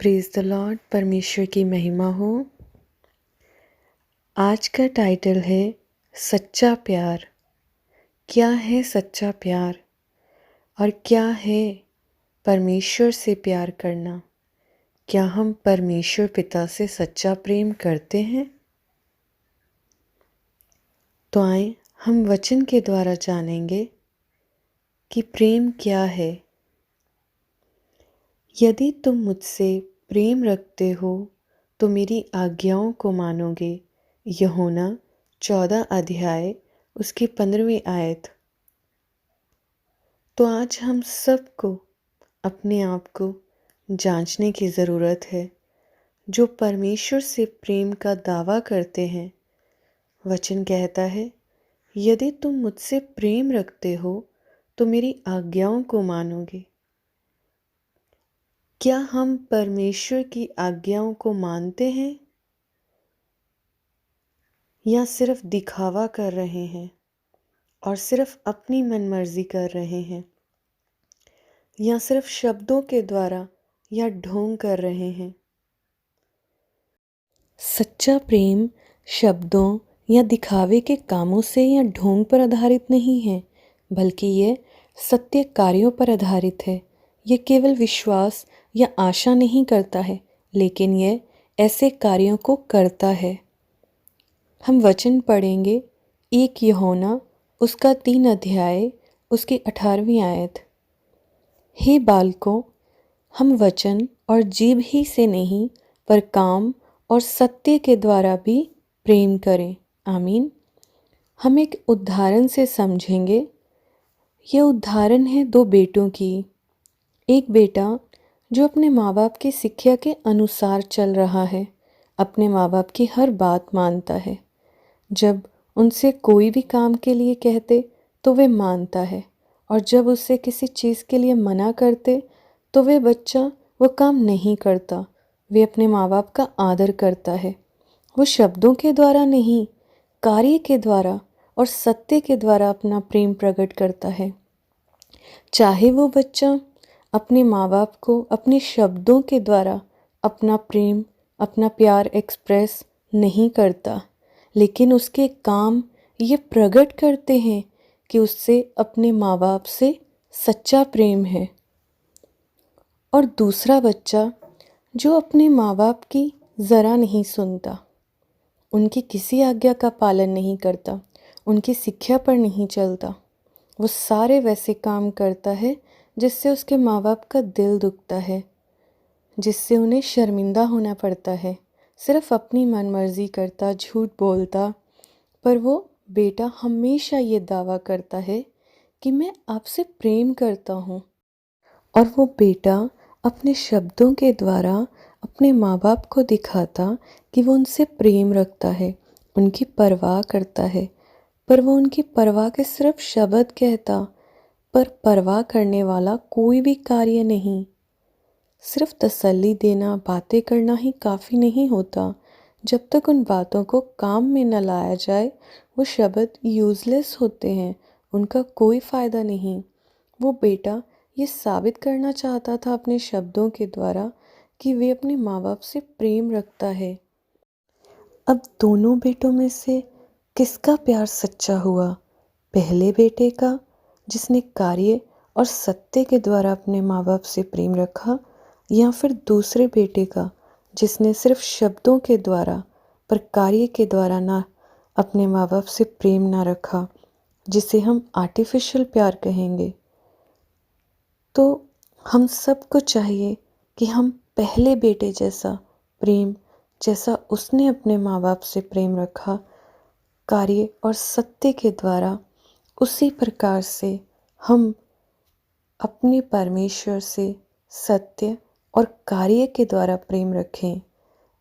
Praise the Lord. परमेश्वर की महिमा हो। आज का टाइटल है सच्चा प्यार। क्या है सच्चा प्यार और क्या है परमेश्वर से प्यार करना? क्या हम परमेश्वर पिता से सच्चा प्रेम करते हैं? तो आए हम वचन के द्वारा जानेंगे कि प्रेम क्या है। यदि तुम मुझसे प्रेम रखते हो तो मेरी आज्ञाओं को मानोगे। यूहन्ना 14 अध्याय उसकी 15वीं आयत। तो आज हम सबको अपने आप को जांचने की ज़रूरत है। जो परमेश्वर से प्रेम का दावा करते हैं, वचन कहता है यदि तुम मुझसे प्रेम रखते हो तो मेरी आज्ञाओं को मानोगे। क्या हम परमेश्वर की आज्ञाओं को मानते हैं या सिर्फ दिखावा कर रहे हैं और सिर्फ अपनी मनमर्जी कर रहे हैं, या सिर्फ शब्दों के द्वारा या ढोंग कर रहे हैं? सच्चा प्रेम शब्दों या दिखावे के कामों से या ढोंग पर आधारित नहीं है, बल्कि ये सत्य कार्यों पर आधारित है। ये केवल विश्वास या आशा नहीं करता है, लेकिन ये ऐसे कार्यों को करता है। हम वचन पढ़ेंगे 1 यूहन्ना उसका 3 अध्याय उसकी 18वीं आयत। हे बालकों, हम वचन और जीभ ही से नहीं पर काम और सत्य के द्वारा भी प्रेम करें। आमीन। हम एक उदाहरण से समझेंगे। यह उदाहरण है 2 बेटों की। एक बेटा जो अपने माँ बाप की शिक्षा के अनुसार चल रहा है, अपने माँ बाप की हर बात मानता है। जब उनसे कोई भी काम के लिए कहते तो वे मानता है, और जब उससे किसी चीज़ के लिए मना करते तो वे बच्चा वो काम नहीं करता। वे अपने माँ बाप का आदर करता है। वो शब्दों के द्वारा नहीं, कार्य के द्वारा और सत्य के द्वारा अपना प्रेम प्रकट करता है। चाहे वो बच्चा अपने माँ बाप को अपने शब्दों के द्वारा अपना प्रेम, अपना प्यार एक्सप्रेस नहीं करता, लेकिन उसके काम ये प्रकट करते हैं कि उससे अपने माँ बाप से सच्चा प्रेम है। और दूसरा बच्चा जो अपने माँ बाप की ज़रा नहीं सुनता, उनकी किसी आज्ञा का पालन नहीं करता, उनकी शिक्षा पर नहीं चलता, वो सारे वैसे काम करता है जिससे उसके माँ बाप का दिल दुखता है, जिससे उन्हें शर्मिंदा होना पड़ता है। सिर्फ अपनी मनमर्जी करता, झूठ बोलता। पर वो बेटा हमेशा ये दावा करता है कि मैं आपसे प्रेम करता हूँ। और वो बेटा अपने शब्दों के द्वारा अपने माँ बाप को दिखाता कि वो उनसे प्रेम रखता है, उनकी परवाह करता है। पर वो उनकी परवाह के सिर्फ शब्द कहता, पर परवाह करने वाला कोई भी कार्य नहीं। सिर्फ तसल्ली देना, बातें करना ही काफ़ी नहीं होता। जब तक उन बातों को काम में न लाया जाए, वो शब्द यूज़लेस होते हैं, उनका कोई फ़ायदा नहीं। वो बेटा ये साबित करना चाहता था अपने शब्दों के द्वारा कि वे अपने माँ बाप से प्रेम रखता है। अब दोनों बेटों में से किसका प्यार सच्चा हुआ? पहले बेटे का, जिसने कार्य और सत्य के द्वारा अपने माँ बाप से प्रेम रखा, या फिर दूसरे बेटे का, जिसने सिर्फ शब्दों के द्वारा पर कार्य के द्वारा ना अपने माँ बाप से प्रेम ना रखा, जिसे हम आर्टिफिशियल प्यार कहेंगे? तो हम सबको चाहिए कि हम पहले बेटे जैसा प्रेम, जैसा उसने अपने माँ बाप से प्रेम रखा कार्य और सत्य के द्वारा, उसी प्रकार से हम अपने परमेश्वर से सत्य और कार्य के द्वारा प्रेम रखें।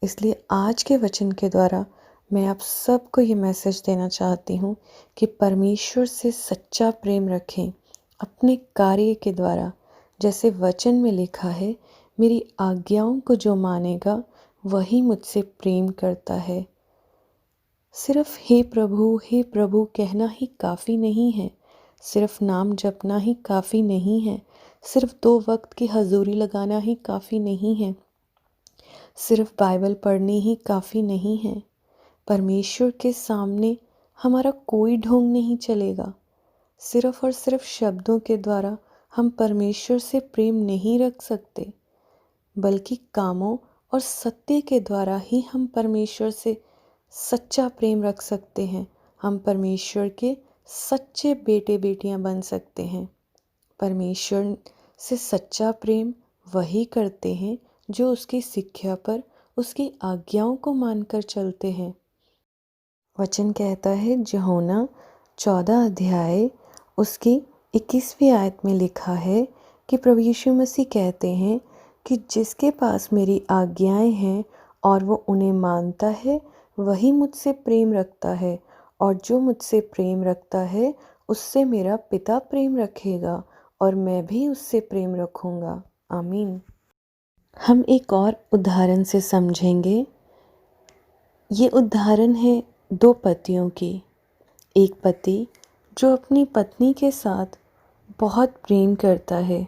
इसलिए आज के वचन के द्वारा मैं आप सबको ये मैसेज देना चाहती हूँ कि परमेश्वर से सच्चा प्रेम रखें अपने कार्य के द्वारा। जैसे वचन में लिखा है, मेरी आज्ञाओं को जो मानेगा वही मुझसे प्रेम करता है। सिर्फ हे प्रभु कहना ही काफ़ी नहीं है, सिर्फ नाम जपना ही काफ़ी नहीं है, सिर्फ 2 वक्त की हजूरी लगाना ही काफ़ी नहीं है। सिर्फ बाइबल पढ़नी ही काफ़ी नहीं है। परमेश्वर के सामने हमारा कोई ढोंग नहीं चलेगा। सिर्फ और सिर्फ शब्दों के द्वारा हम परमेश्वर से प्रेम नहीं रख सकते, बल्कि कामों और सत्य के द्वारा ही हम परमेश्वर से सच्चा प्रेम रख सकते हैं। हम परमेश्वर के सच्चे बेटे बेटियां बन सकते हैं। परमेश्वर से सच्चा प्रेम वही करते हैं जो उसकी शिक्षा पर उसकी आज्ञाओं को मानकर चलते हैं। वचन कहता है, यूहन्ना 14 अध्याय उसकी 21वीं आयत में लिखा है कि प्रभु यीशु मसीह कहते हैं कि जिसके पास मेरी आज्ञाएं हैं और वो उन्हें मानता है, वही मुझसे प्रेम रखता है, और जो मुझसे प्रेम रखता है उससे मेरा पिता प्रेम रखेगा और मैं भी उससे प्रेम रखूंगा। आमीन। हम एक और उदाहरण से समझेंगे। ये उदाहरण है दो पतियों की। एक पति जो अपनी पत्नी के साथ बहुत प्रेम करता है,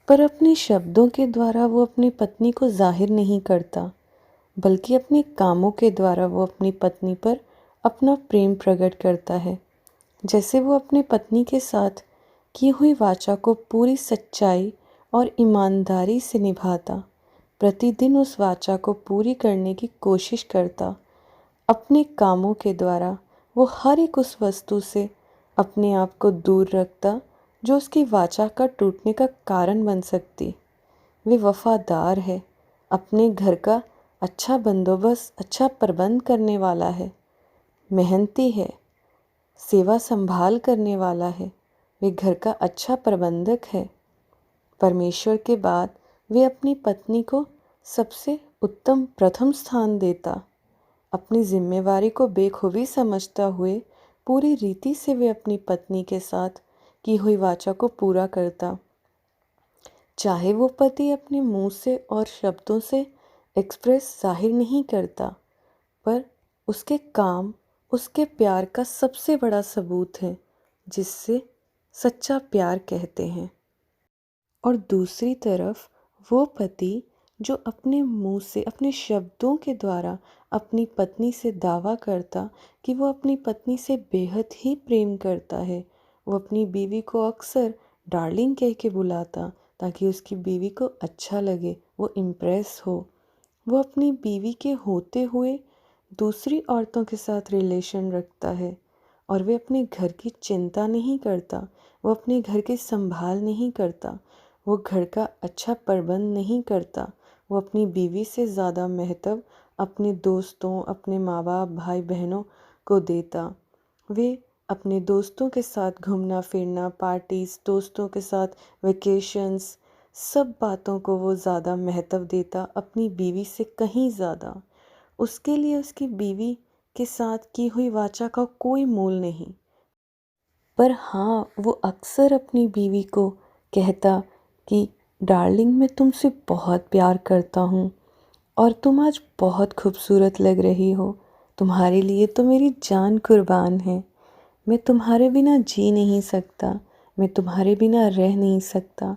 पर अपने शब्दों के द्वारा वो अपनी पत्नी को जाहिर नहीं करता, बल्कि अपने कामों के द्वारा वो अपनी पत्नी पर अपना प्रेम प्रकट करता है। जैसे वो अपने पत्नी के साथ की हुई वाचा को पूरी सच्चाई और ईमानदारी से निभाता, प्रतिदिन उस वाचा को पूरी करने की कोशिश करता। अपने कामों के द्वारा वो हर एक उस वस्तु से अपने आप को दूर रखता जो उसकी वाचा का टूटने का कारण बन सकती। वे वफादार है, अपने घर का अच्छा बंदोबस्त, अच्छा प्रबंध करने वाला है, मेहनती है, सेवा संभाल करने वाला है, वे घर का अच्छा प्रबंधक है। परमेश्वर के बाद वे अपनी पत्नी को सबसे उत्तम प्रथम स्थान देता। अपनी जिम्मेवारी को बेखूबी समझता हुए पूरी रीति से वे अपनी पत्नी के साथ की हुई वाचा को पूरा करता। चाहे वो पति अपने मुंह से और शब्दों से एक्सप्रेस जाहिर नहीं करता, पर उसके काम उसके प्यार का सबसे बड़ा सबूत है, जिससे सच्चा प्यार कहते हैं। और दूसरी तरफ वो पति जो अपने मुंह से अपने शब्दों के द्वारा अपनी पत्नी से दावा करता कि वो अपनी पत्नी से बेहद ही प्रेम करता है, वो अपनी बीवी को अक्सर डार्लिंग कह के बुलाता ताकि उसकी बीवी को अच्छा लगे, वो इम्प्रेस हो। वो अपनी बीवी के होते हुए दूसरी औरतों के साथ रिलेशन रखता है, और वे अपने घर की चिंता नहीं करता, वो अपने घर की संभाल नहीं करता, वो घर का अच्छा प्रबंध नहीं करता। वो अपनी बीवी से ज़्यादा महत्व अपने दोस्तों, अपने माँ बाप, भाई बहनों को देता। वे अपने दोस्तों के साथ घूमना फिरना, पार्टीज, दोस्तों के साथ वेकेशंस, सब बातों को वो ज़्यादा महत्व देता, अपनी बीवी से कहीं ज़्यादा। उसके लिए उसकी बीवी के साथ की हुई वाचा का कोई मोल नहीं। पर हाँ, वो अक्सर अपनी बीवी को कहता कि डार्लिंग, मैं तुमसे बहुत प्यार करता हूँ और तुम आज बहुत खूबसूरत लग रही हो। तुम्हारे लिए तो मेरी जान कुर्बान है। मैं तुम्हारे बिना जी नहीं सकता, मैं तुम्हारे बिना रह नहीं सकता।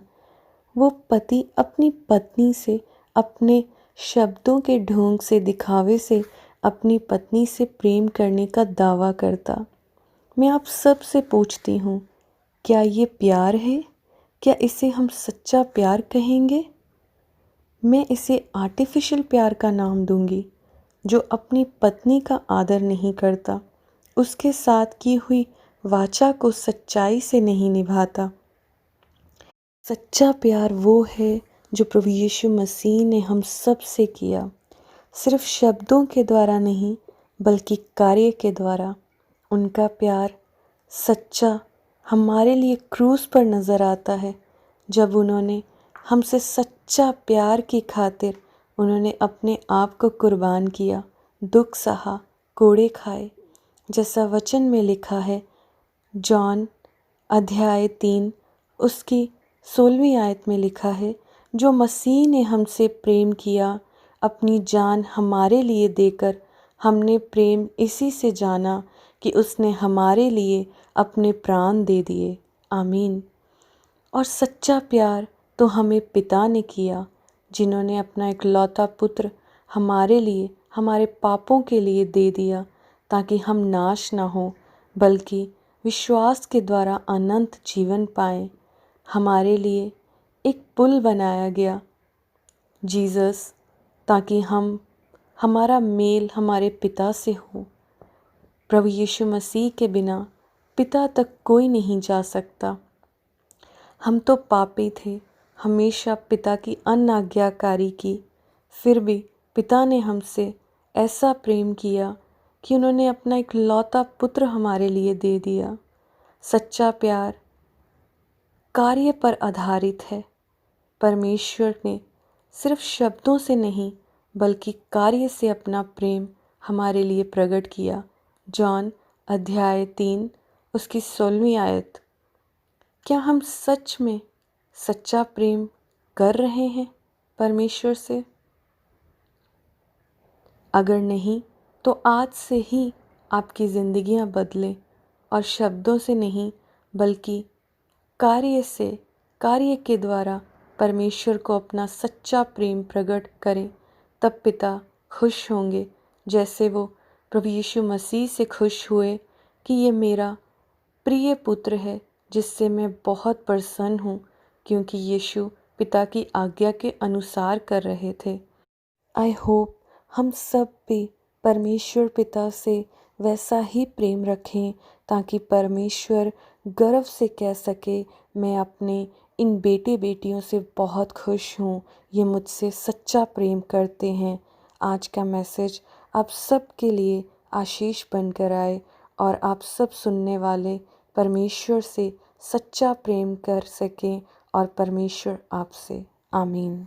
वो पति अपनी पत्नी से अपने शब्दों के ढोंग से, दिखावे से अपनी पत्नी से प्रेम करने का दावा करता। मैं आप सब से पूछती हूँ, क्या ये प्यार है? क्या इसे हम सच्चा प्यार कहेंगे? मैं इसे आर्टिफिशियल प्यार का नाम दूंगी, जो अपनी पत्नी का आदर नहीं करता, उसके साथ की हुई वाचा को सच्चाई से नहीं निभाता। सच्चा प्यार वो है जो प्रभु यीशु मसीह ने हम सब से किया, सिर्फ शब्दों के द्वारा नहीं, बल्कि कार्य के द्वारा। उनका प्यार सच्चा हमारे लिए क्रूस पर नज़र आता है, जब उन्होंने हमसे सच्चा प्यार की खातिर उन्होंने अपने आप को कुर्बान किया, दुख सहा, कोड़े खाए। जैसा वचन में लिखा है, जॉन अध्याय 3 उसकी 16वीं आयत में लिखा है, जो मसीह ने हमसे प्रेम किया, अपनी जान हमारे लिए देकर, हमने प्रेम इसी से जाना कि उसने हमारे लिए अपने प्राण दे दिए। आमीन। और सच्चा प्यार तो हमें पिता ने किया, जिन्होंने अपना इकलौता पुत्र हमारे लिए, हमारे पापों के लिए दे दिया, ताकि हम नाश ना हो बल्कि विश्वास के द्वारा अनंत जीवन पाएं। हमारे लिए एक पुल बनाया गया, जीसस, ताकि हमारा मेल हमारे पिता से हो। प्रभु यीशु मसीह के बिना पिता तक कोई नहीं जा सकता। हम तो पापी थे, हमेशा पिता की अनाज्ञाकारी की, फिर भी पिता ने हमसे ऐसा प्रेम किया कि उन्होंने अपना इकलौता पुत्र हमारे लिए दे दिया। सच्चा प्यार कार्य पर आधारित है। परमेश्वर ने सिर्फ शब्दों से नहीं बल्कि कार्य से अपना प्रेम हमारे लिए प्रकट किया। जॉन अध्याय 3 उसकी 16वीं आयत। क्या हम सच में सच्चा प्रेम कर रहे हैं परमेश्वर से? अगर नहीं तो आज से ही आपकी ज़िंदगियां बदलें और शब्दों से नहीं बल्कि कार्य से, कार्य के द्वारा परमेश्वर को अपना सच्चा प्रेम प्रकट करें। तब पिता खुश होंगे, जैसे वो प्रभु यीशु मसीह से खुश हुए कि ये मेरा प्रिय पुत्र है जिससे मैं बहुत प्रसन्न हूँ, क्योंकि यीशु पिता की आज्ञा के अनुसार कर रहे थे। आई होप हम सब भी परमेश्वर पिता से वैसा ही प्रेम रखें, ताकि परमेश्वर गर्व से कह सके, मैं अपने इन बेटे बेटियों से बहुत खुश हूँ, ये मुझसे सच्चा प्रेम करते हैं। आज का मैसेज आप सब के लिए आशीष बनकर आए और आप सब सुनने वाले परमेश्वर से सच्चा प्रेम कर सकें और परमेश्वर आपसे। आमीन।